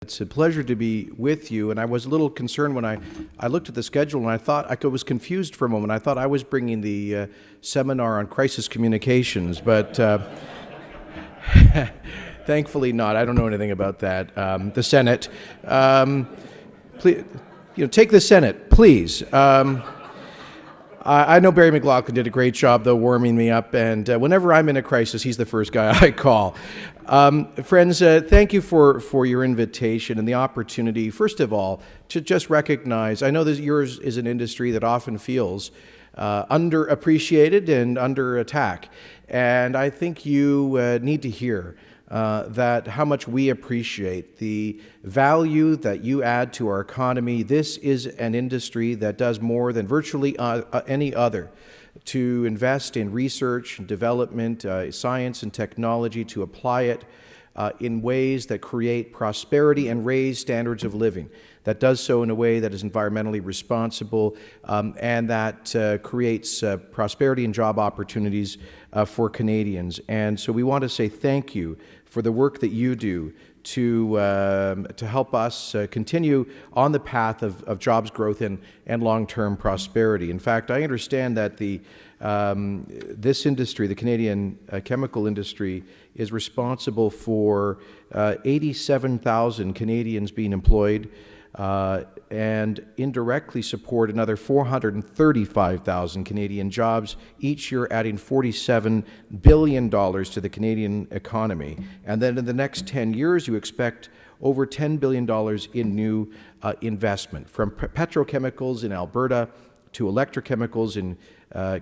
It's a pleasure to be with you, and I was a little concerned when I looked at the schedule, and I thought I was confused for a moment. I thought I was bringing the seminar on crisis communications, but thankfully not. I don't know anything about that. The Senate. Please, take the Senate, please. I know Barry McLaughlin did a great job, though, warming me up, and whenever I'm in a crisis, he's the first guy I call. Friends, thank you for your invitation and the opportunity, first of all, to just recognize, I know that yours is an industry that often feels underappreciated and under attack, and I think you need to hear that how much we appreciate the value that you add to our economy. This is an industry that does more than virtually any other to invest in research and development, science and technology, to apply it in ways that create prosperity and raise standards of living. That does so in a way that is environmentally responsible and that creates prosperity and job opportunities for Canadians. And so we want to say thank you for the work that you do to help us continue on the path of jobs growth and long-term prosperity. In fact, I understand that this industry, the Canadian chemical industry, is responsible for 87,000 Canadians being employed and indirectly support another 435,000 Canadian jobs each year, adding $47 billion to the Canadian economy. And then in the next 10 years, you expect over $10 billion in new investment, from petrochemicals in Alberta to electrochemicals in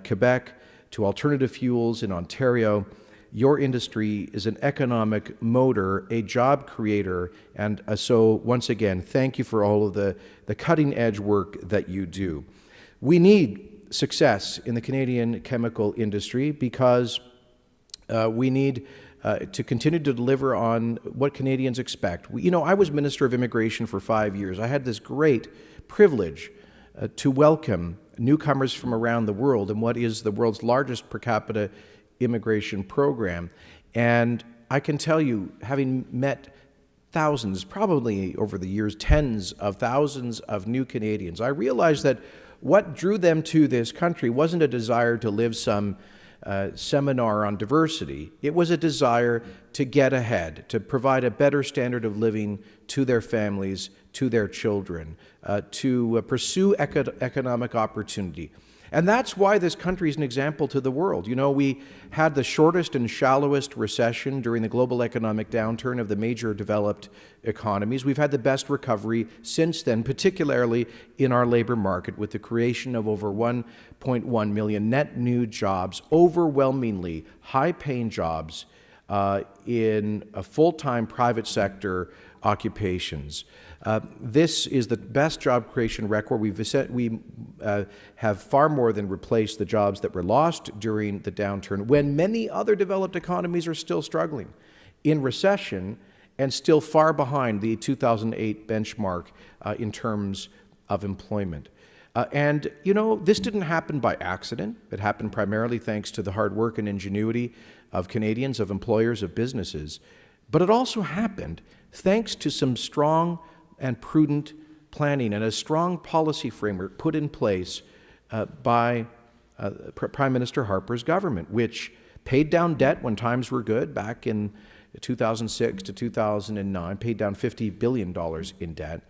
Quebec to alternative fuels in Ontario. Your industry is an economic motor, a job creator, and so once again, thank you for all of the cutting-edge work that you do. We need success in the Canadian chemical industry because we need to continue to deliver on what Canadians expect. I was Minister of Immigration for 5 years. I had this great privilege to welcome newcomers from around the world in what is the world's largest per capita immigration program. And I can tell you, having met thousands, probably over the years, tens of thousands of new Canadians, I realized that what drew them to this country wasn't a desire to live some seminar on diversity. It was a desire to get ahead, to provide a better standard of living to their families, to their children, to pursue economic opportunity. And that's why this country is an example to the world. We had the shortest and shallowest recession during the global economic downturn of the major developed economies. We've had the best recovery since then, particularly in our labor market, with the creation of over 1.1 million net new jobs, overwhelmingly high-paying jobs in full-time private sector occupations. This is the best job creation record. We have far more than replaced the jobs that were lost during the downturn, when many other developed economies are still struggling in recession and still far behind the 2008 benchmark in terms of employment. This didn't happen by accident. It happened primarily thanks to the hard work and ingenuity of Canadians, of employers, of businesses. But it also happened thanks to some strong and prudent planning and a strong policy framework put in place by Prime Minister Harper's government, which paid down debt when times were good back in 2006 to 2009, paid down $50 billion in debt,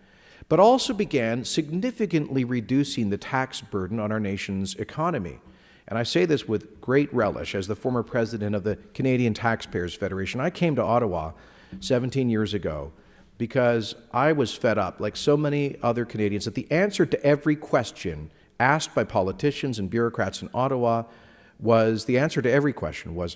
but also began significantly reducing the tax burden on our nation's economy. And I say this with great relish. As the former president of the Canadian Taxpayers Federation, I came to Ottawa 17 years ago because I was fed up, like so many other Canadians, that the answer to every question asked by politicians and bureaucrats in Ottawa was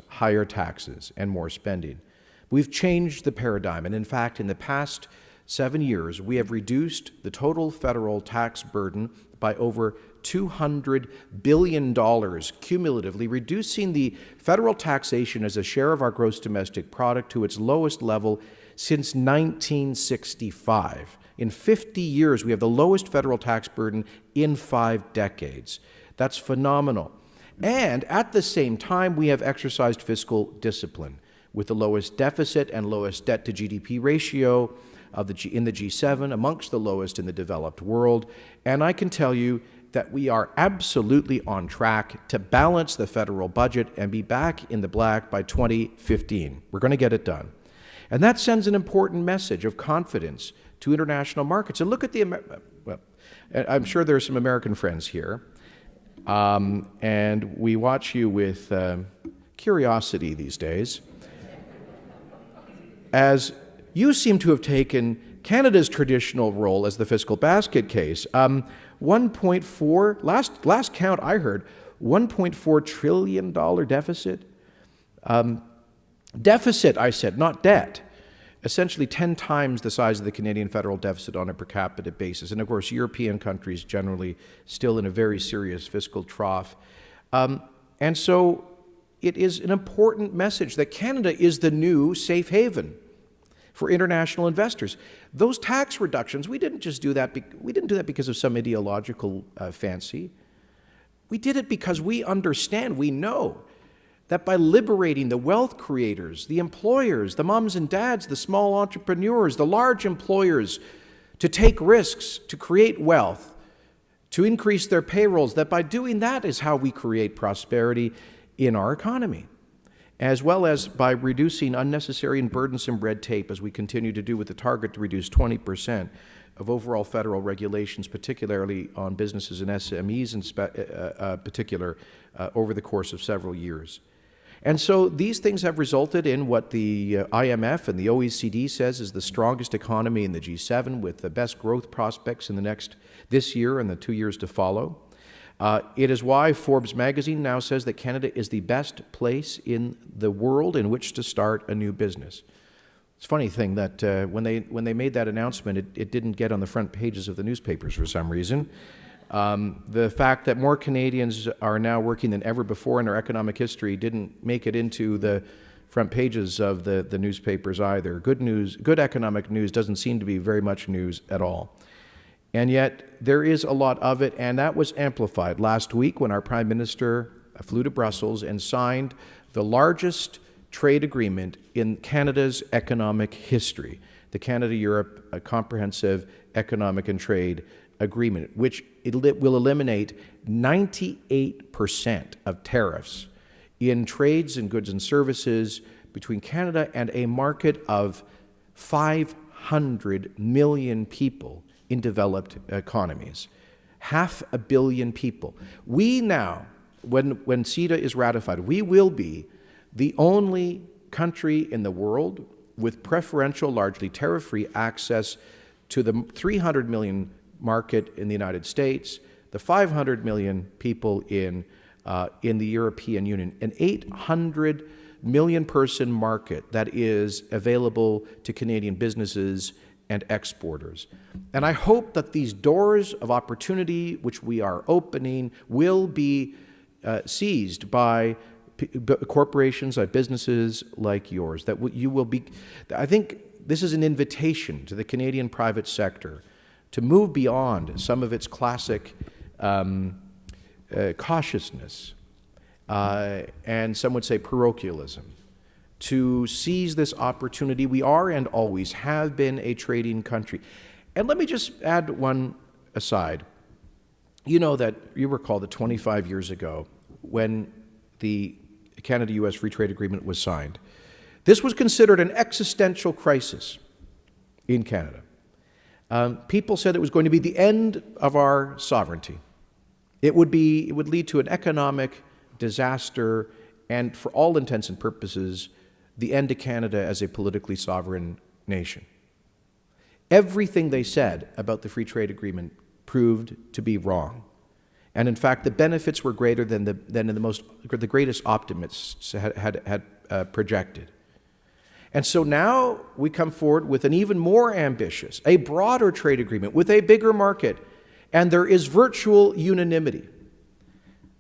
higher taxes and more spending. We've changed the paradigm, and in fact, in the past 7 years, we have reduced the total federal tax burden by over $200 billion cumulatively, reducing the federal taxation as a share of our gross domestic product to its lowest level since 1965. In 50 years, we have the lowest federal tax burden in 5 decades. That's phenomenal. And at the same time, we have exercised fiscal discipline with the lowest deficit and lowest debt to GDP ratio in the G7, amongst the lowest in the developed world. And I can tell you that we are absolutely on track to balance the federal budget and be back in the black by 2015. We're going to get it done. And that sends an important message of confidence to international markets. And look at well, I'm sure there are some American friends here, and we watch you with curiosity these days, as you seem to have taken Canada's traditional role as the fiscal basket case. 1.4, last count I heard, $1.4 trillion deficit. Deficit, I said, not debt. Essentially 10 times the size of the Canadian federal deficit on a per capita basis. And of course, European countries generally still in a very serious fiscal trough. And so it is an important message that Canada is the new safe haven for international investors. Those tax reductions, we didn't do that because of some ideological fancy. We did it because we understand, we know that by liberating the wealth creators, the employers, the moms and dads, the small entrepreneurs, the large employers, to take risks, to create wealth, to increase their payrolls, that by doing that is how we create prosperity in our economy, as well as by reducing unnecessary and burdensome red tape, as we continue to do with the target to reduce 20% of overall federal regulations, particularly on businesses and SMEs in particular, over the course of several years. And so these things have resulted in what the IMF and the OECD says is the strongest economy in the G7, with the best growth prospects in this year and the 2 years to follow. It is why Forbes magazine now says that Canada is the best place in the world in which to start a new business. It's a funny thing that when they made that announcement, it didn't get on the front pages of the newspapers for some reason. The fact that more Canadians are now working than ever before in our economic history didn't make it into the front pages of the newspapers either. Good economic news doesn't seem to be very much news at all. And yet there is a lot of it, and that was amplified last week when our Prime Minister flew to Brussels and signed the largest trade agreement in Canada's economic history, the Canada-Europe Comprehensive Economic and Trade Agreement, which will eliminate 98% of tariffs in trades and goods and services between Canada and a market of 500 million people in developed economies. 500 million people. We now, when CETA is ratified, we will be the only country in the world with preferential, largely tariff-free access to the 300 million market in the United States, the 500 million people in the European Union, an 800 million person market that is available to Canadian businesses and exporters. And I hope that these doors of opportunity which we are opening will be seized by corporations, like businesses like yours, that you will be. I think this is an invitation to the Canadian private sector to move beyond some of its classic cautiousness and some would say parochialism, to seize this opportunity. We are and always have been a trading country. And let me just add one aside. You know that you recall that 25 years ago when the Canada-US Free Trade Agreement was signed, this was considered an existential crisis in Canada. People said it was going to be the end of our sovereignty. It would lead to an economic disaster and, for all intents and purposes, the end of Canada as a politically sovereign nation. Everything they said about the Free Trade Agreement proved to be wrong. And in fact, the benefits were greater than the greatest optimists had projected. And so now we come forward with an even more ambitious, a broader trade agreement with a bigger market, and there is virtual unanimity.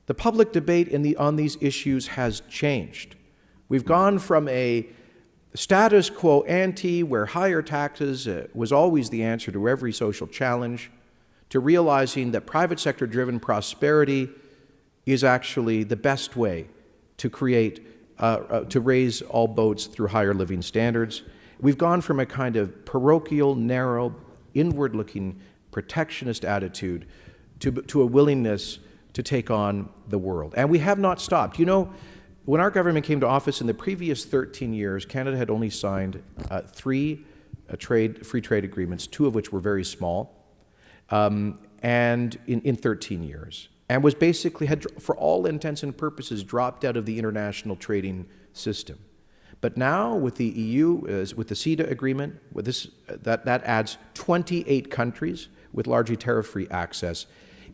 The public debate on these issues has changed. We've gone from a status quo ante, where higher taxes was always the answer to every social challenge, to realizing that private sector-driven prosperity is actually the best way to create, to raise all boats through higher living standards. We've gone from a kind of parochial, narrow, inward-looking, protectionist attitude to a willingness to take on the world. And we have not stopped. You know, when our government came to office in the previous 13 years, Canada had only signed 3 free trade agreements, 2 of which were very small, and in 13 years, and was basically, had, for all intents and purposes, dropped out of the international trading system. But now, with the EU, with the CETA agreement, with this, that adds 28 countries with largely tariff-free access,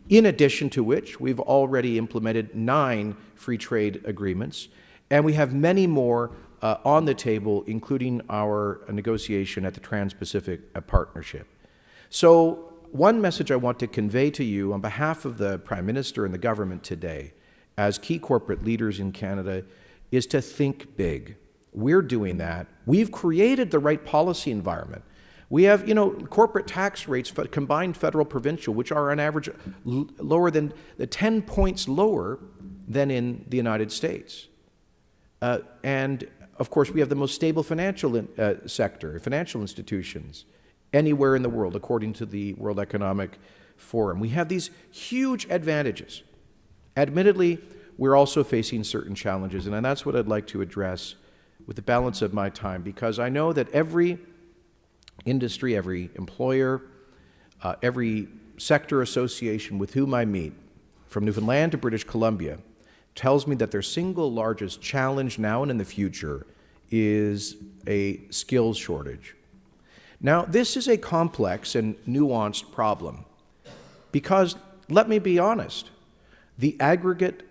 in addition to which we've already implemented 9 free trade agreements, and we have many more on the table, including our negotiation at the Trans-Pacific Partnership. So one message I want to convey to you on behalf of the Prime Minister and the government today, as key corporate leaders in Canada, is to think big. We're doing that. We've created the right policy environment. We have, corporate tax rates, combined federal, provincial, which are on average lower than 10 points lower than in the United States. And of course, we have the most stable financial sector, financial institutions, anywhere in the world, according to the World Economic Forum. We have these huge advantages. Admittedly, we're also facing certain challenges, and that's what I'd like to address with the balance of my time, because I know that every industry, every employer, every sector association with whom I meet, from Newfoundland to British Columbia, tells me that their single largest challenge now and in the future is a skills shortage. Now, this is a complex and nuanced problem because, let me be honest, the aggregate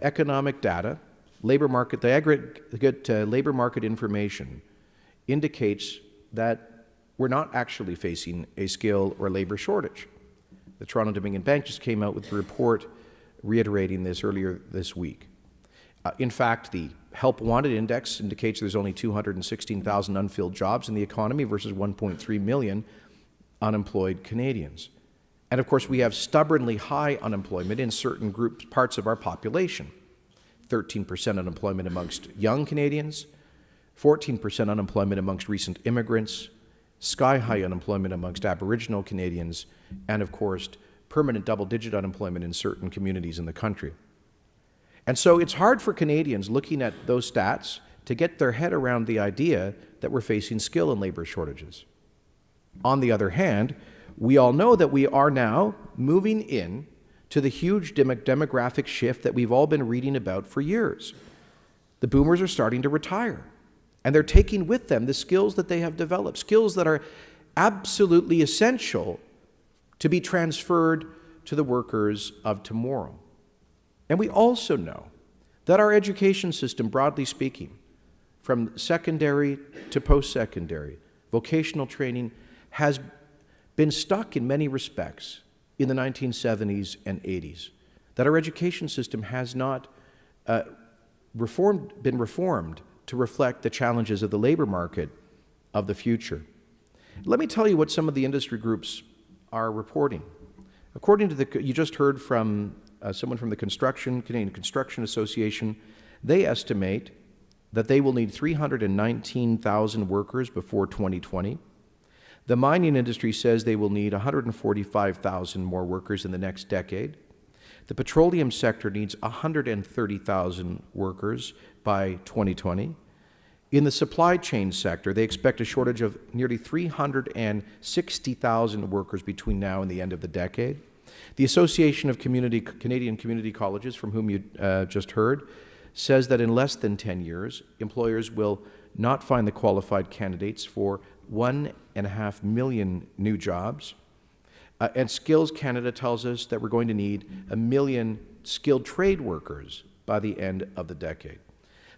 economic data, the aggregate labor market information indicates that we're not actually facing a skill or labor shortage. The Toronto Dominion Bank just came out with a report reiterating this earlier this week. In fact, the Help Wanted Index indicates there's only 216,000 unfilled jobs in the economy versus 1.3 million unemployed Canadians. And of course, we have stubbornly high unemployment in certain groups, parts of our population. 13% unemployment amongst young Canadians, 14% unemployment amongst recent immigrants, sky-high unemployment amongst Aboriginal Canadians, and of course, permanent double-digit unemployment in certain communities in the country. And so it's hard for Canadians looking at those stats to get their head around the idea that we're facing skill and labor shortages. On the other hand, we all know that we are now moving in to the huge demographic shift that we've all been reading about for years. The boomers are starting to retire, and they're taking with them the skills that they have developed, skills that are absolutely essential to be transferred to the workers of tomorrow. And we also know that our education system, broadly speaking, from secondary to post-secondary, vocational training, has been stuck in many respects in the 1970s and 80s, that our education system has not been reformed to reflect the challenges of the labor market of the future. Let me tell you what some of the industry groups are reporting. According to you just heard from someone from the Canadian Construction Association, they estimate that they will need 319,000 workers before 2020. The mining industry says they will need 145,000 more workers in the next decade. The petroleum sector needs 130,000 workers by 2020. In the supply chain sector, they expect a shortage of nearly 360,000 workers between now and the end of the decade. The Association of Canadian Community Colleges, from whom you just heard, says that in less than 10 years, employers will not find the qualified candidates for 1.5 million new jobs. And Skills Canada tells us that we're going to need 1 million skilled trade workers by the end of the decade.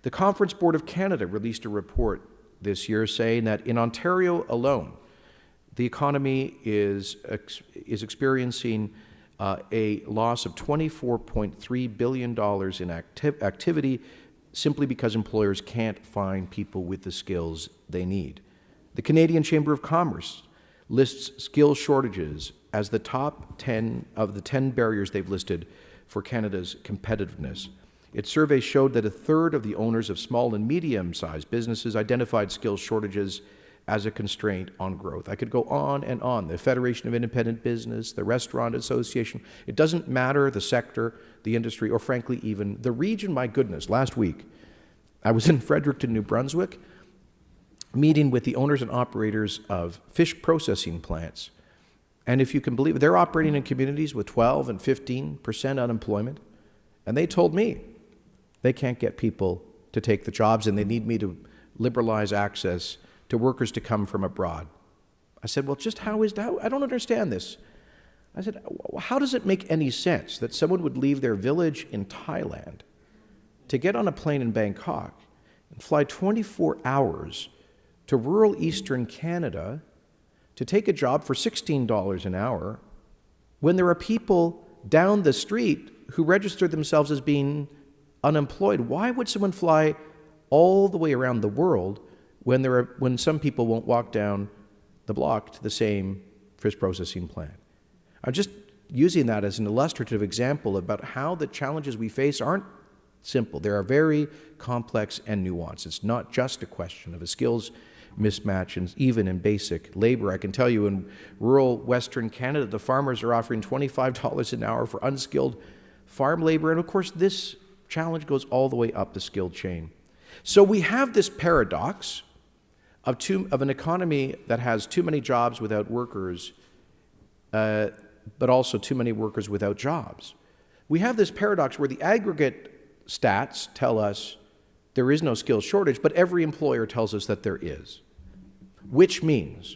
The Conference Board of Canada released a report this year saying that in Ontario alone, the economy is experiencing a loss of $24.3 billion in activity simply because employers can't find people with the skills they need. The Canadian Chamber of Commerce lists skill shortages as the top 10 of the 10 barriers they've listed for Canada's competitiveness. Its survey showed that a third of the owners of small and medium-sized businesses identified skill shortages as a constraint on growth. I could go on and on. The Federation of Independent Business, the Restaurant Association, it doesn't matter the sector, the industry, or frankly even the region. My goodness, last week I was in Fredericton, New Brunswick, meeting with the owners and operators of fish processing plants. And if you can believe it, they're operating in communities with 12 and 15% unemployment. And they told me they can't get people to take the jobs and they need me to liberalize access to workers to come from abroad. I said, well, just how is that? I don't understand this. I said, how does it make any sense that someone would leave their village in Thailand to get on a plane in Bangkok and fly 24 hours to rural eastern Canada to take a job for $16 an hour when there are people down the street who registered themselves as being unemployed? Why would someone fly all the way around the world when some people won't walk down the block to the same fish processing plant? I'm just using that as an illustrative example about how the challenges we face aren't simple. They are very complex and nuanced. It's not just a question of a skills mismatch, and even in basic labor. I can tell you in rural Western Canada, the farmers are offering $25 an hour for unskilled farm labor. And of course, this challenge goes all the way up the skilled chain. So we have this paradox of an economy that has too many jobs without workers, but also too many workers without jobs. We have this paradox where the aggregate stats tell us there is no skills shortage, but every employer tells us that there is, which means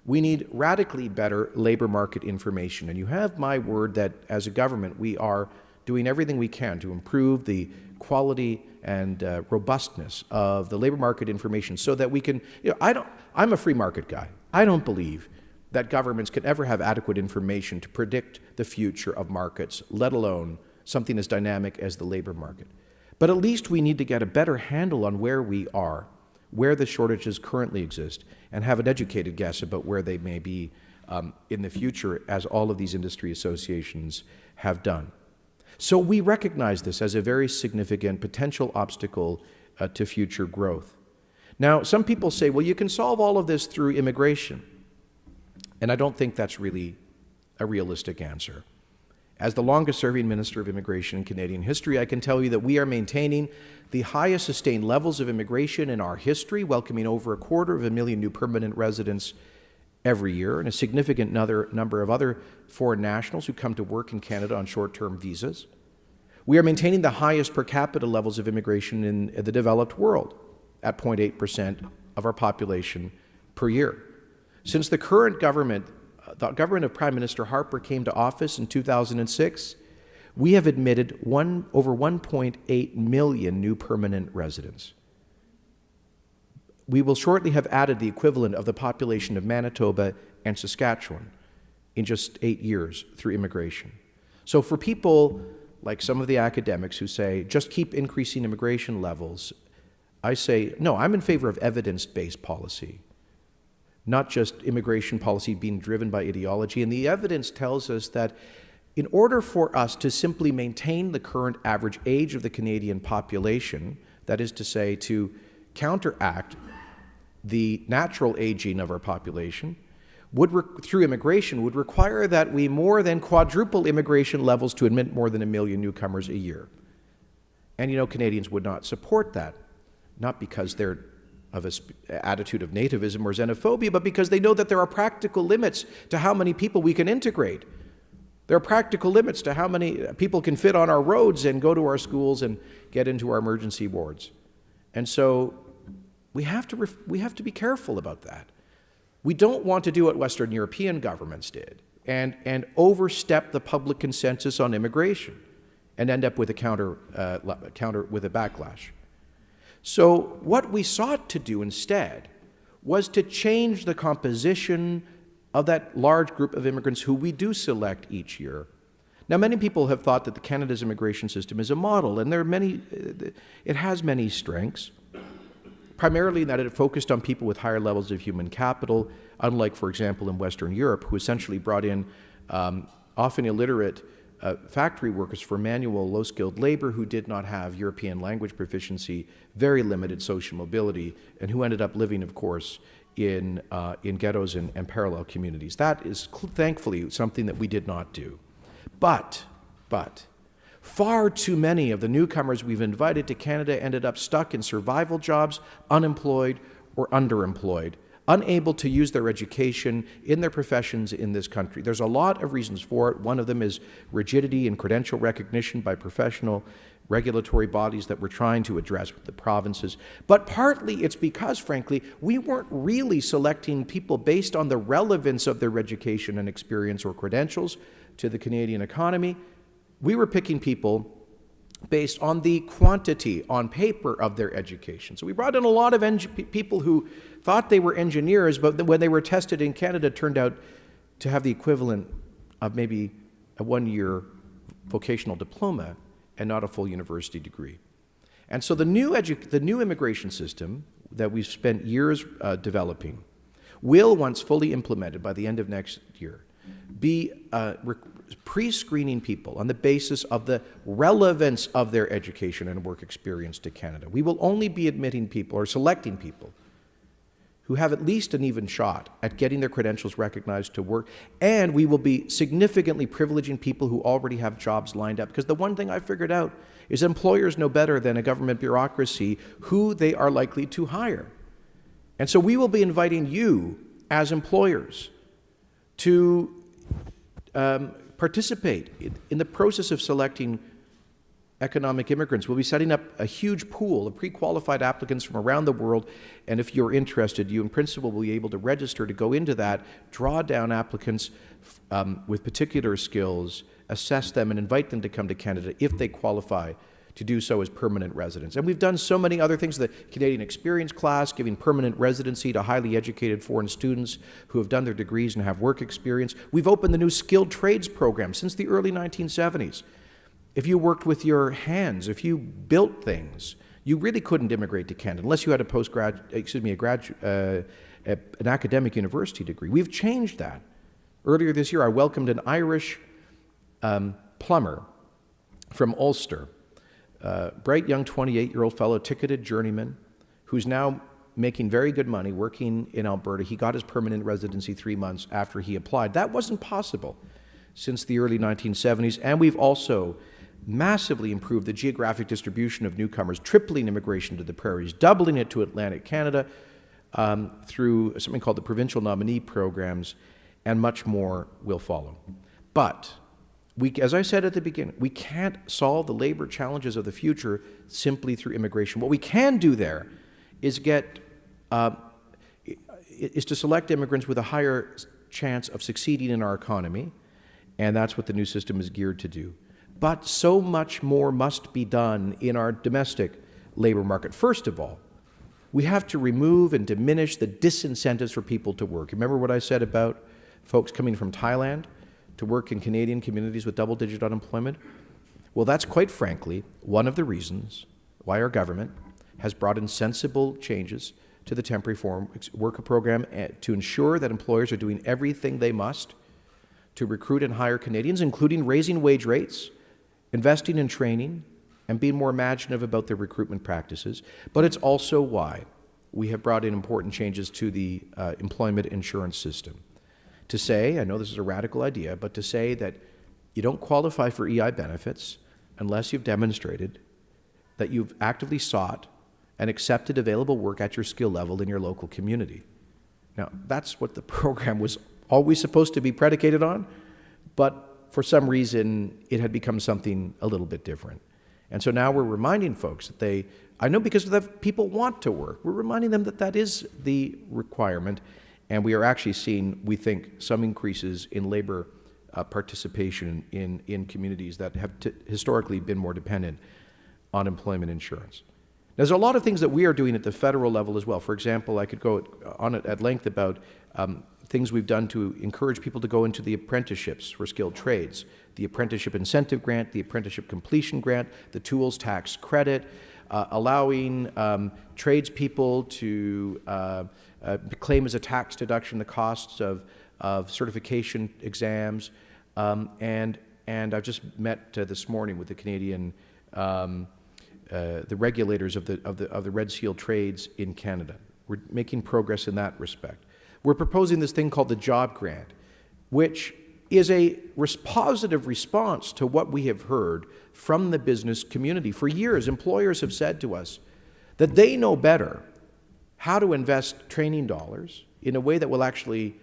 we need radically better labor market information. And you have my word that as a government, we are doing everything we can to improve the quality and robustness of the labor market information so that we can, I'm a free market guy. I don't believe that governments can ever have adequate information to predict the future of markets, let alone something as dynamic as the labor market. But at least we need to get a better handle on where we are, where the shortages currently exist, and have an educated guess about where they may be in the future, as all of these industry associations have done. So we recognize this as a very significant potential obstacle to future growth. Now, some people say, well, you can solve all of this through immigration. And I don't think that's really a realistic answer. As the longest-serving Minister of Immigration in Canadian history, I can tell you that we are maintaining the highest sustained levels of immigration in our history, welcoming over 250,000 new permanent residents every year, and a significant number of other foreign nationals who come to work in Canada on short-term visas. We are maintaining the highest per capita levels of immigration in the developed world, at 0.8% of our population per year. Since the current government, the government of Prime Minister Harper came to office in 2006, we have admitted over 1.8 million new permanent residents. We will shortly have added the equivalent of the population of Manitoba and Saskatchewan in just 8 years through immigration. So for people like some of the academics who say, just keep increasing immigration levels, I say, no, I'm in favor of evidence-based policy, not just immigration policy being driven by ideology. And the evidence tells us that in order for us to simply maintain the current average age of the Canadian population, that is to say, to counteract the natural aging of our population, through immigration, would require that we more than quadruple immigration levels to admit more than 1 million newcomers a year. And Canadians would not support that, not because they're of an attitude of nativism or xenophobia, but because they know that there are practical limits to how many people we can integrate. There are practical limits to how many people can fit on our roads and go to our schools and get into our emergency wards. And so we have to be careful about that. We don't want to do what Western European governments did and overstep the public consensus on immigration and end up with a counter with a backlash. So what we sought to do instead was to change the composition of that large group of immigrants who we do select each year. Now, many people have thought that Canada's immigration system is a model, and it has many strengths, primarily in that it focused on people with higher levels of human capital, unlike, for example, in Western Europe, who essentially brought in often illiterate factory workers for manual, low-skilled labor who did not have European language proficiency, very limited social mobility, and who ended up living, of course, in ghettos and parallel communities. That is thankfully something that we did not do. But far too many of the newcomers we've invited to Canada ended up stuck in survival jobs, unemployed or underemployed, unable to use their education in their professions in this country. There's a lot of reasons for it. One of them is rigidity and credential recognition by professional regulatory bodies that we're trying to address with the provinces. But partly it's because, frankly, we weren't really selecting people based on the relevance of their education and experience or credentials to the Canadian economy. We were picking people based on the quantity on paper of their education. So we brought in a lot of people who thought they were engineers, but when they were tested in Canada, turned out to have the equivalent of maybe a one-year vocational diploma and not a full university degree. And so the new immigration system that we've spent years developing will, once fully implemented by the end of next year, be pre-screening people on the basis of the relevance of their education and work experience to Canada. We will only be admitting people or selecting people who have at least an even shot at getting their credentials recognized to work, and we will be significantly privileging people who already have jobs lined up. Because the one thing I figured out is employers know better than a government bureaucracy who they are likely to hire. And so we will be inviting you as employers to participate in the process of selecting economic immigrants. We'll be setting up a huge pool of pre-qualified applicants from around the world, and if you're interested, you in principle will be able to register to go into that, draw down applicants with particular skills, assess them, and invite them to come to Canada if they qualify to do so as permanent residents. And we've done so many other things, the Canadian Experience Class, giving permanent residency to highly educated foreign students who have done their degrees and have work experience. We've opened the new skilled trades program since the early 1970s. If you worked with your hands, if you built things, you really couldn't immigrate to Canada unless you had an academic university degree. We've changed that. Earlier this year, I welcomed an Irish plumber from Ulster, bright young 28-year-old fellow, ticketed journeyman, who's now making very good money working in Alberta. He got his permanent residency 3 months after he applied. That wasn't possible since the early 1970s, and we've also massively improved the geographic distribution of newcomers, tripling immigration to the prairies, doubling it to Atlantic Canada through something called the provincial nominee programs, and much more will follow. But as I said at the beginning, we can't solve the labor challenges of the future simply through immigration. What we can do there is is to select immigrants with a higher chance of succeeding in our economy, and that's what the new system is geared to do. But so much more must be done in our domestic labor market. First of all, we have to remove and diminish the disincentives for people to work. Remember what I said about folks coming from Thailand to work in Canadian communities with double-digit unemployment? Well, that's quite frankly one of the reasons why our government has brought in sensible changes to the temporary foreign worker program to ensure that employers are doing everything they must to recruit and hire Canadians, including raising wage rates, investing in training, and being more imaginative about their recruitment practices. But it's also why we have brought in important changes to the employment insurance system. To say, I know this is a radical idea, but to say that you don't qualify for EI benefits unless you've demonstrated that you've actively sought and accepted available work at your skill level in your local community. Now, that's what the program was always supposed to be predicated on, but for some reason, it had become something a little bit different. And so now we're reminding folks that I know because people want to work, we're reminding them that that is the requirement, and we are actually seeing, we think, some increases in labor participation in communities that have historically been more dependent on employment insurance. There's a lot of things that we are doing at the federal level as well. For example, I could go on at length about things we've done to encourage people to go into the apprenticeships for skilled trades, the apprenticeship incentive grant, the apprenticeship completion grant, the tools tax credit, allowing tradespeople to claim as a tax deduction the costs of certification exams, and I've just met this morning with the Canadian the regulators of the Red Seal trades in Canada. We're making progress in that respect. We're proposing this thing called the job grant, which is a positive response to what we have heard from the business community. For years, employers have said to us that they know better how to invest training dollars in a way that will actually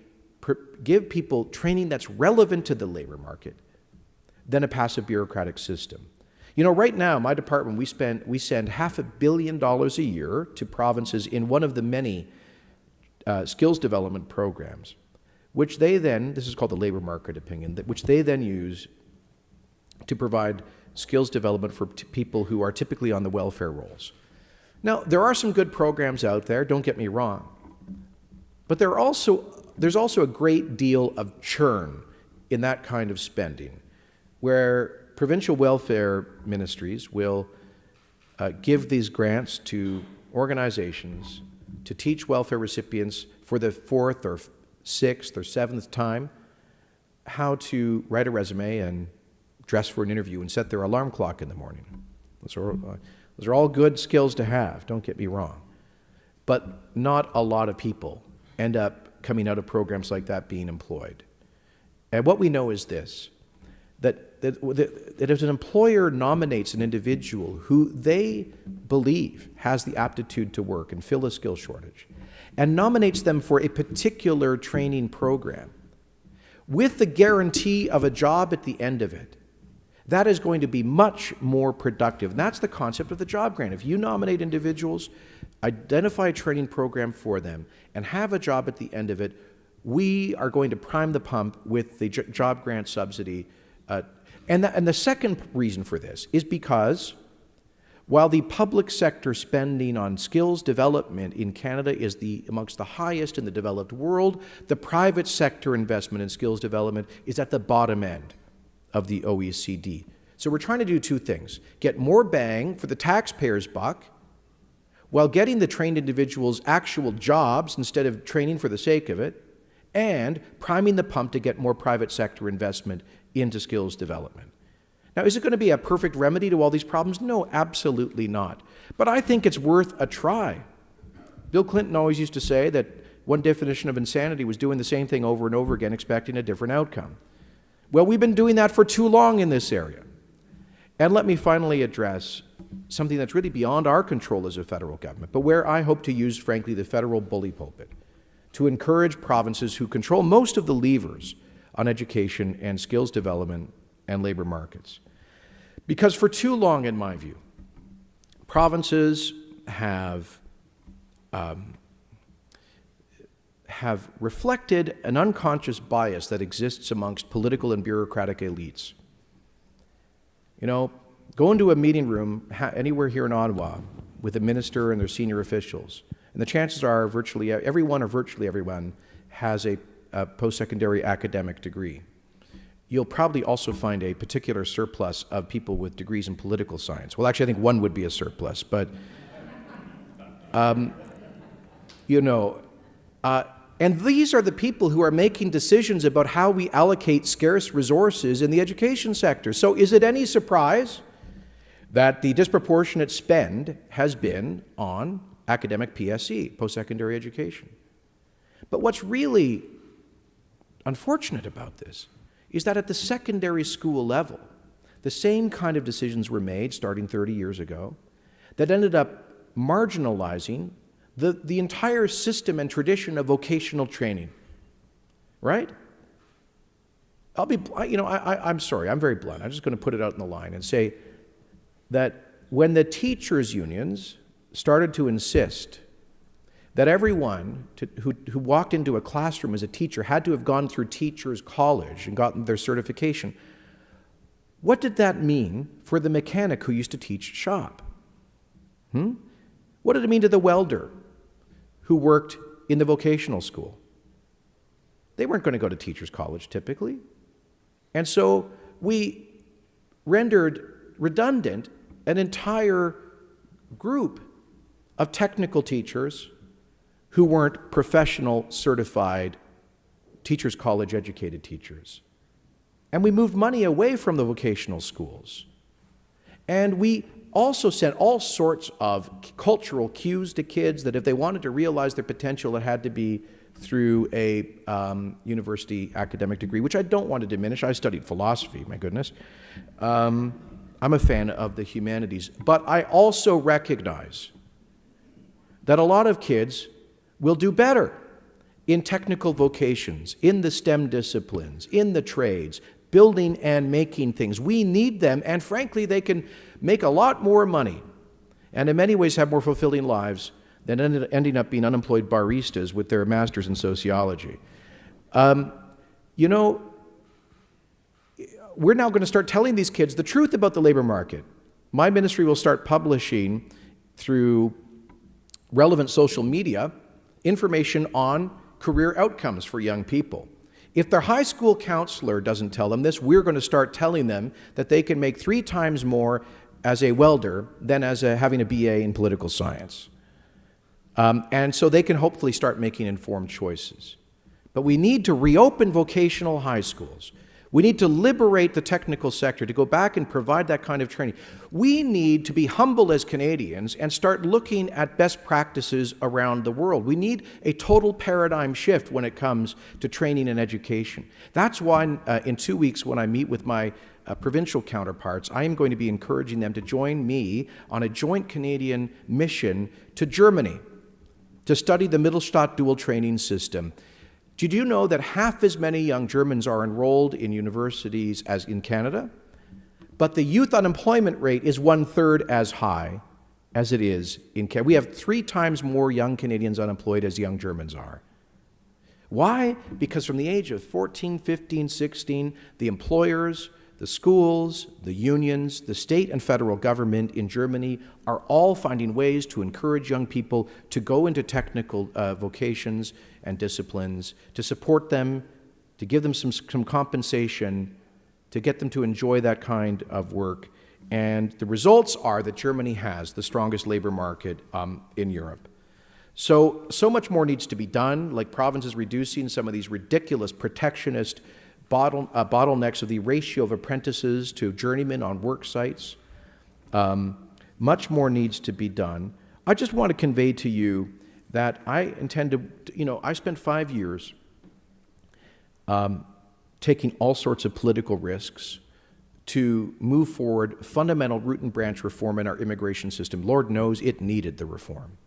give people training that's relevant to the labor market than a passive bureaucratic system. You know, right now, my department, we send $500 million a year to provinces in one of the many skills development programs, which they then, this is called the labor market opinion, which they then use to provide skills development for people who are typically on the welfare rolls. Now, there are some good programs out there, don't get me wrong, but there's also a great deal of churn in that kind of spending, where provincial welfare ministries will give these grants to organizations to teach welfare recipients for the fourth or sixth or seventh time how to write a resume and dress for an interview and set their alarm clock in the morning. Those are all good skills to have, don't get me wrong. But not a lot of people end up coming out of programs like that being employed. And what we know is this, that if an employer nominates an individual who they believe has the aptitude to work and fill a skill shortage, and nominates them for a particular training program, with the guarantee of a job at the end of it, that is going to be much more productive. And that's the concept of the job grant. If you nominate individuals, identify a training program for them, and have a job at the end of it, we are going to prime the pump with the job grant subsidy. And the second reason for this is because while the public sector spending on skills development in Canada is amongst the highest in the developed world, the private sector investment in skills development is at the bottom end of the OECD. So we're trying to do two things: get more bang for the taxpayer's buck while getting the trained individuals actual jobs instead of training for the sake of it, and priming the pump to get more private sector investment into skills development. Now, is it going to be a perfect remedy to all these problems? No, absolutely not. But I think it's worth a try. Bill Clinton always used to say that one definition of insanity was doing the same thing over and over again, expecting a different outcome. Well, we've been doing that for too long in this area. And let me finally address something that's really beyond our control as a federal government, but where I hope to use, frankly, the federal bully pulpit to encourage provinces who control most of the levers on education and skills development and labor markets. Because for too long, in my view, provinces have reflected an unconscious bias that exists amongst political and bureaucratic elites. You know, go into a meeting room anywhere here in Ottawa with a minister and their senior officials, and the chances are virtually everyone has a post-secondary academic degree. You'll probably also find a particular surplus of people with degrees in political science. Well, actually, I think one would be a surplus, but, and these are the people who are making decisions about how we allocate scarce resources in the education sector. So is it any surprise that the disproportionate spend has been on academic PSE, post-secondary education? But what's really unfortunate about this is that at the secondary school level, the same kind of decisions were made starting 30 years ago that ended up marginalizing the entire system and tradition of vocational training, right? I'm sorry, I'm very blunt. I'm just going to put it out in the line and say that when the teachers' unions started to insist that everyone who walked into a classroom as a teacher had to have gone through teachers' college and gotten their certification, what did that mean for the mechanic who used to teach shop? What did it mean to the welder who worked in the vocational school? They weren't going to go to teachers' college typically. And so we rendered redundant an entire group of technical teachers who weren't professional, certified, teachers' college educated teachers. And we moved money away from the vocational schools. And we also sent all sorts of cultural cues to kids that if they wanted to realize their potential, it had to be through a university academic degree, which I don't want to diminish. I studied philosophy, my goodness. I'm a fan of the humanities. But I also recognize that a lot of kids will do better in technical vocations, in the STEM disciplines, in the trades, building and making things. We need them, and frankly, they can make a lot more money and in many ways have more fulfilling lives than ending up being unemployed baristas with their masters in sociology. You know, we're now going to start telling these kids the truth about the labor market. My ministry will start publishing through relevant social media information on career outcomes for young people. If their high school counselor doesn't tell them this, we're going to start telling them that they can make 3 times more as a welder than as having a BA in political science. And so they can hopefully start making informed choices. But we need to reopen vocational high schools. We need to liberate the technical sector to go back and provide that kind of training. We need to be humble as Canadians and start looking at best practices around the world. We need a total paradigm shift when it comes to training and education. That's why in 2 weeks when I meet with my provincial counterparts, I am going to be encouraging them to join me on a joint Canadian mission to Germany to study the Mittelstadt dual training system. Did you know that half as many young Germans are enrolled in universities as in Canada? But the youth unemployment rate is 1/3 as high as it is in Canada. We have 3 times more young Canadians unemployed as young Germans are. Why? Because from the age of 14, 15, 16, the employers, the schools, the unions, the state and federal government in Germany are all finding ways to encourage young people to go into technical vocations and disciplines, to support them, to give them some compensation, to get them to enjoy that kind of work. And the results are that Germany has the strongest labor market in Europe. So much more needs to be done, like provinces reducing some of these ridiculous protectionist bottlenecks of the ratio of apprentices to journeymen on work sites. Much more needs to be done. I just want to convey to you that I intend to, I spent 5 years taking all sorts of political risks to move forward fundamental root and branch reform in our immigration system. Lord knows it needed the reform.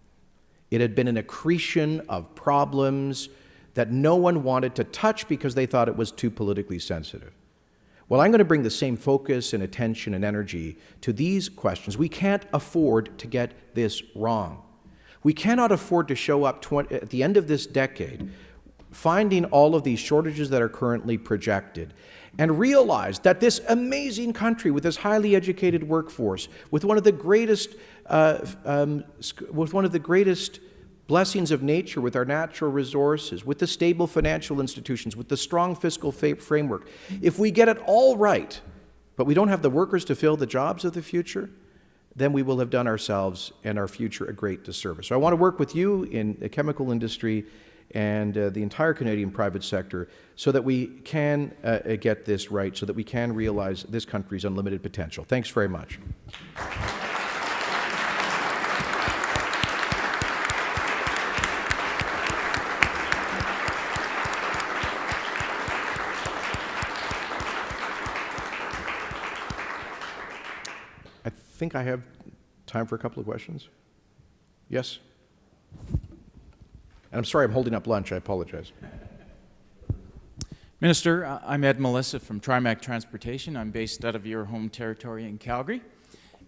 It had been an accretion of problems that no one wanted to touch because they thought it was too politically sensitive. Well, I'm going to bring the same focus and attention and energy to these questions. We can't afford to get this wrong. We cannot afford to show up at the end of this decade finding all of these shortages that are currently projected and realize that this amazing country with this highly educated workforce, with one of the greatest blessings of nature, with our natural resources, with the stable financial institutions, with the strong fiscal framework, if we get it all right, but we don't have the workers to fill the jobs of the future, then we will have done ourselves and our future a great disservice. So I want to work with you in the chemical industry and the entire Canadian private sector so that we can get this right, so that we can realize this country's unlimited potential. Thanks very much. I think I have time for a couple of questions. Yes? And I'm sorry I'm holding up lunch. I apologize. Minister, I'm Ed Melissa from TriMac Transportation. I'm based out of your home territory in Calgary.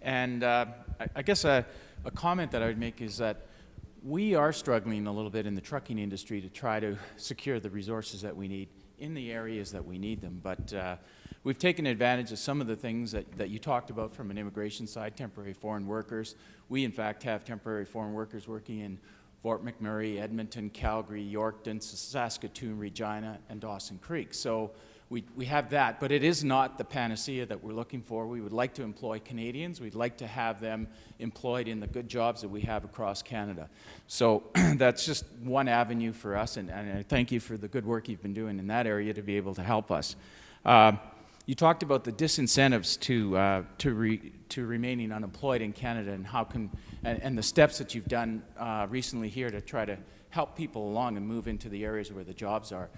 And I guess a comment that I would make is that we are struggling a little bit in the trucking industry to try to secure the resources that we need in the areas that we need them. But we've taken advantage of some of the things that you talked about from an immigration side, temporary foreign workers. We, in fact, have temporary foreign workers working in Fort McMurray, Edmonton, Calgary, Yorkton, Saskatoon, Regina, and Dawson Creek. So we have that, but it is not the panacea that we're looking for. We would like to employ Canadians. We'd like to have them employed in the good jobs that we have across Canada. So that's just one avenue for us, and I thank you for the good work you've been doing in that area to be able to help us. You talked about the disincentives to remaining unemployed in Canada, and and the steps that you've done recently here to try to help people along and move into the areas where the jobs are.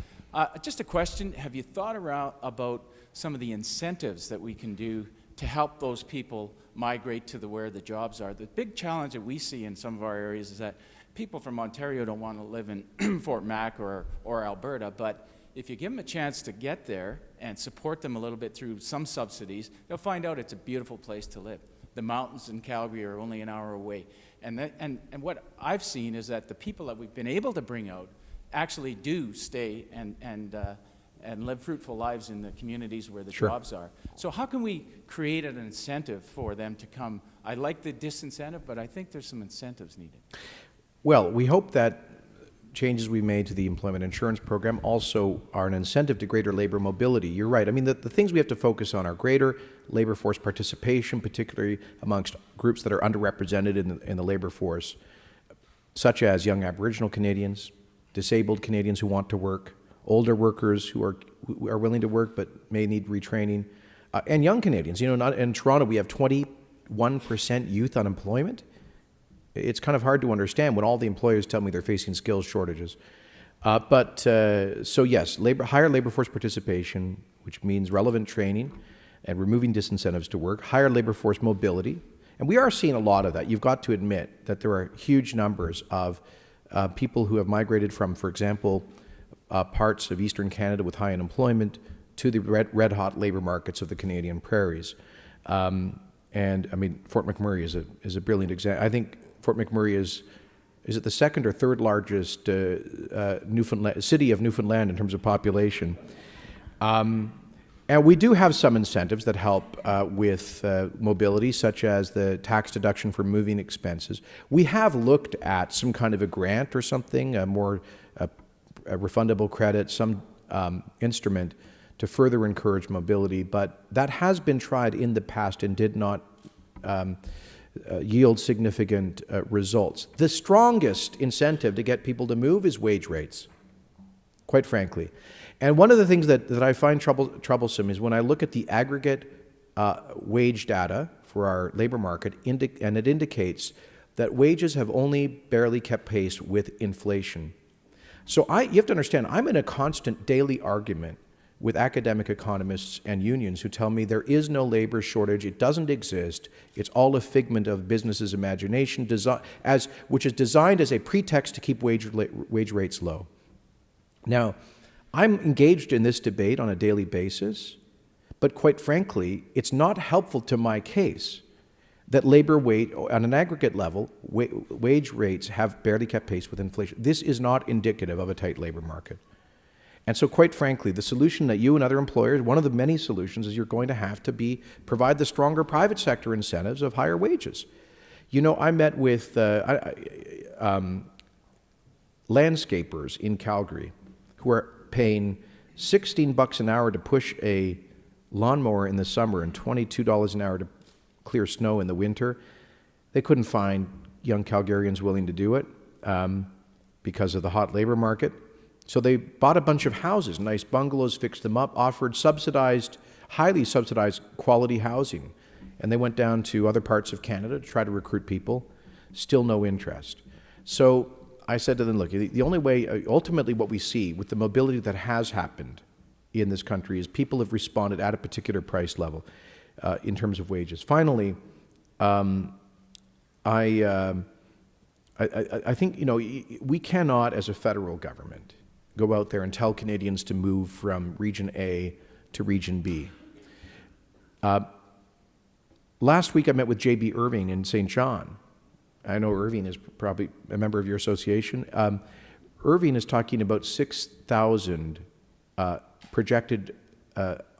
Just a question: have you thought about some of the incentives that we can do to help those people migrate to where the jobs are? The big challenge that we see in some of our areas is that people from Ontario don't want to live in Fort Mac or Alberta, but if you give them a chance to get there and support them a little bit through some subsidies, they'll find out it's a beautiful place to live. The mountains in Calgary are only an hour away. And what I've seen is that the people that we've been able to bring out actually do stay and live fruitful lives in the communities where the jobs are. So how can we create an incentive for them to come? I like the disincentive, but I think there's some incentives needed. Well, we hope that changes we made to the employment insurance program also are an incentive to greater labor mobility. You're right. I mean, the things we have to focus on are greater labor force participation, particularly amongst groups that are underrepresented in the labor force, such as young Aboriginal Canadians, disabled Canadians who want to work, older workers who are willing to work but may need retraining, and young Canadians. You know, not in Toronto we have 21% youth unemployment. It's kind of hard to understand when all the employers tell me they're facing skills shortages. So yes, higher labor force participation, which means relevant training and removing disincentives to work, higher labor force mobility. And we are seeing a lot of that. You've got to admit that there are huge numbers of people who have migrated from, for example, parts of Eastern Canada with high unemployment to the red-hot labor markets of the Canadian prairies. And I mean, Fort McMurray is a brilliant example. I think Fort McMurray is it the second or third largest city of Newfoundland in terms of population. And we do have some incentives that help with mobility, such as the tax deduction for moving expenses. We have looked at some kind of a grant or something, a refundable credit, some instrument to further encourage mobility, but that has been tried in the past and did not yield significant results. The strongest incentive to get people to move is wage rates, quite frankly. And one of the things that I find troublesome is when I look at the aggregate wage data for our labor market, and it indicates that wages have only barely kept pace with inflation. So you have to understand, I'm in a constant daily argument with academic economists and unions who tell me there is no labor shortage, it doesn't exist, it's all a figment of businesses' imagination, which is designed as a pretext to keep wage rates low. Now, I'm engaged in this debate on a daily basis, but quite frankly, it's not helpful to my case that labor wage, on an aggregate level, wage rates have barely kept pace with inflation. This is not indicative of a tight labor market. And so quite frankly, the solution that you and other employers, one of the many solutions is you're going to have to provide the stronger private sector incentives of higher wages. You know, I met with landscapers in Calgary who are paying $16 an hour to push a lawnmower in the summer and $22 an hour to clear snow in the winter. They couldn't find young Calgarians willing to do it because of the hot labor market. So they bought a bunch of houses, nice bungalows, fixed them up, offered highly subsidized quality housing. And they went down to other parts of Canada to try to recruit people. Still no interest. So I said to them, look, the only way, ultimately what we see with the mobility that has happened in this country is people have responded at a particular price level in terms of wages. Finally, I think, you know, we cannot, as a federal government, go out there and tell Canadians to move from Region A to Region B. Last week I met with J.B. Irving in St. John. I know Irving is probably a member of your association. Irving is talking about 6,000 projected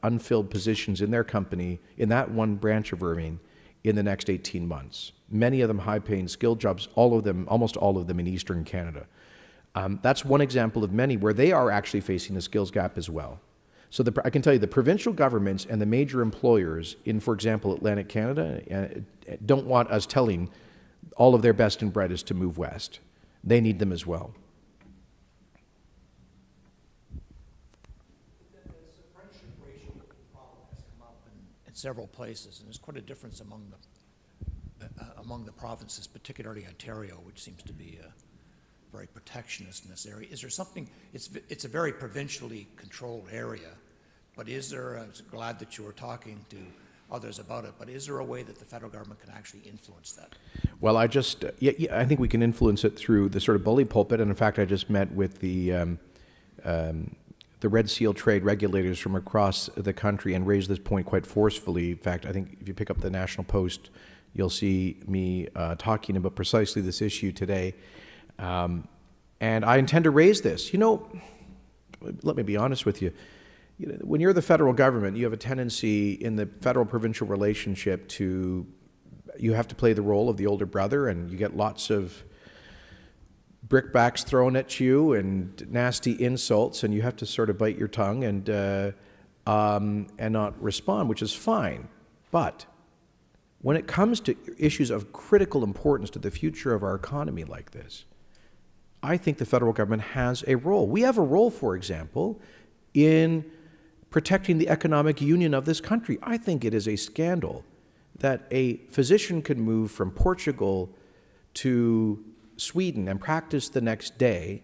unfilled positions in their company, in that one branch of Irving, in the next 18 months. Many of them high-paying skilled jobs, almost all of them in Eastern Canada. That's one example of many where they are actually facing a skills gap as well. So I can tell you the provincial governments and the major employers in, for example, Atlantic Canada, don't want us telling all of their best and brightest to move west. They need them as well. This friendship ratio problem has several places, and there's quite a difference among the provinces, particularly Ontario, which seems to be very protectionist in this area. Is there something, it's a very provincially controlled area, but is there, I was glad that you were talking to others about it, but is there a way that the federal government can actually influence that? Well, I think we can influence it through the sort of bully pulpit, and in fact, I just met with the Red Seal trade regulators from across the country and raised this point quite forcefully. In fact, I think if you pick up the National Post, you'll see me talking about precisely this issue today. And I intend to raise this. You know, let me be honest with you. When you're the federal government, you have a tendency in the federal-provincial relationship you have to play the role of the older brother, and you get lots of brickbats thrown at you and nasty insults, and you have to sort of bite your tongue and not respond, which is fine. But when it comes to issues of critical importance to the future of our economy like this, I think the federal government has a role. We have a role, for example, in protecting the economic union of this country. I think it is a scandal that a physician could move from Portugal to Sweden and practice the next day.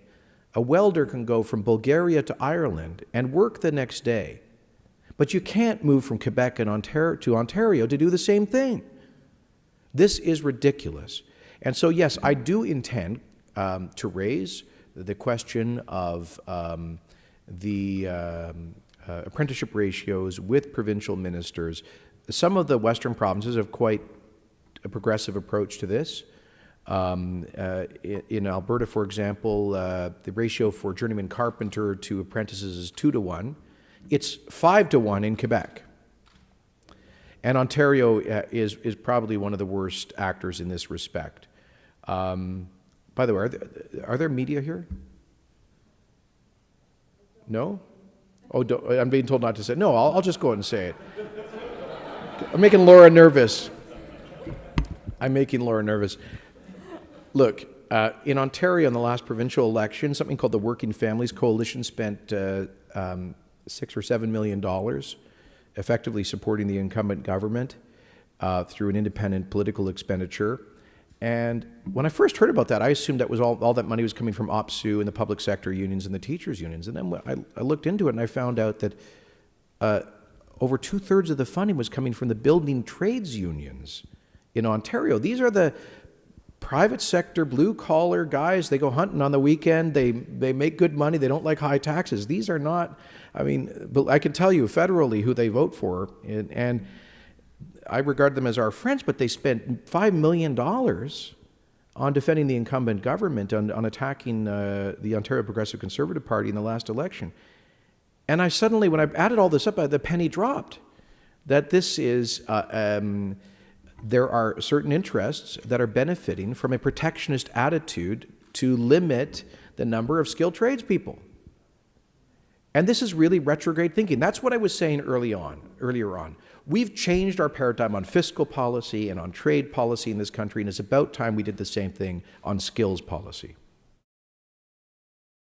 A welder can go from Bulgaria to Ireland and work the next day. But you can't move from Quebec and Ontario to do the same thing. This is ridiculous. And so, yes, I do intend to raise the question of the apprenticeship ratios with provincial ministers. Some of the Western provinces have quite a progressive approach to this. In Alberta, for example, the ratio for journeyman carpenter to apprentices is 2-to-1. It's 5-to-1 in Quebec. And Ontario is probably one of the worst actors in this respect. By the way, are there media here? No? Oh, I'm being told not to say it. No, I'll just go ahead and say it. I'm making Laura nervous. Look, in Ontario, in the last provincial election, something called the Working Families Coalition spent $6 or $7 million effectively supporting the incumbent government through an independent political expenditure. And when I first heard about that, I assumed that was all that money was coming from OPSU and the public sector unions and the teachers unions. And then I looked into it and I found out that over 2/3 of the funding was coming from the building trades unions in Ontario. These are the private sector, blue-collar guys. They go hunting on the weekend. They make good money. They don't like high taxes. These are not, but I can tell you federally who they vote for. And I regard them as our friends, but they spent $5 million on defending the incumbent government, on attacking the Ontario Progressive Conservative Party in the last election. And I suddenly, when I added all this up, the penny dropped. That this is, there are certain interests that are benefiting from a protectionist attitude to limit the number of skilled tradespeople. And this is really retrograde thinking. That's what I was saying earlier on. We've changed our paradigm on fiscal policy and on trade policy in this country, and it's about time we did the same thing on skills policy.